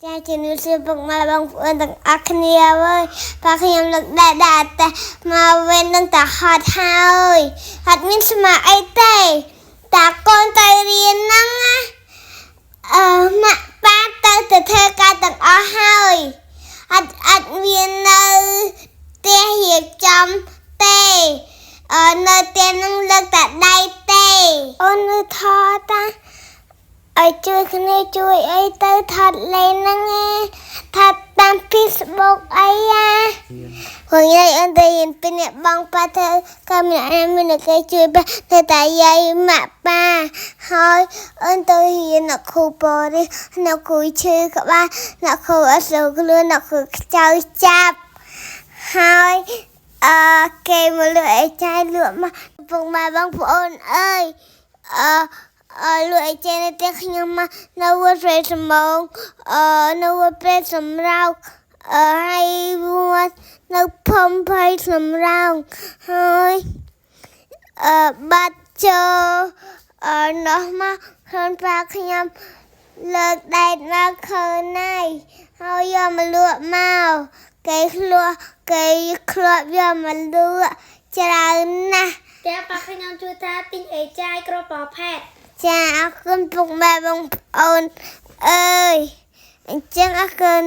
ចាជំរាបសួរពុកម៉ែបងប្អូនទាំងអស់គ្នាហើយបាទខ្ញុំលោកដែរតែមកវិញនឹងតែហត់ហើយអត់មានស្មារតីអីទេតាកូនទៅរៀនហ្នឹងណាម៉ាក់ប៉ាទៅធ្វើការទាំងអស់ហើយអត់មាននៅផ្ទះរៀបចំទេនៅផ្ទះនឹងលើកតែដៃទេអូននៅថតឲ្យជួយគ្នាជួយអីទៅថតលេងហ្នឹងថតតាម Facebook អីហ្នឹងយាយអន្តរៀនពីអ្នកបងប៉ាទៅក៏មានគេជួយទៅតែយាយម៉ាក់ប៉ាហើយអន្តរៀនអ្នកគ្រូបរិសអ្នកគ្រូឈឺក្បាលអ្នកគ្រូអត់ស្រួលខ្លួនអ្នកគ្រូខ្ចៅចាប់ហើយគេមកលក់អីចាយលក់មកពុកម៉ែបងប្អូនអើយលក់អីចេះទៅខ្ញុំមកនៅវត្តព្រះសម្បូរនៅវត្តព្រះសម្រោងហើយវត្តនៅភូមិព្រៃសម្រោងហើយបាត់ចូលនោះមកខ្លួនប៉ាខ្ញុំលើកដែកមកឃើញហើយយកមកលក់មកគេធ្លាប់យកមកលក់ច្រើនណាស់តែប៉ាខ្ញុំជួយថាទិញអីចាយគ្រាប់ផែតចាអរគុណពុកម៉ែបងប្អូនអើយអញ្ចឹងអរគុណ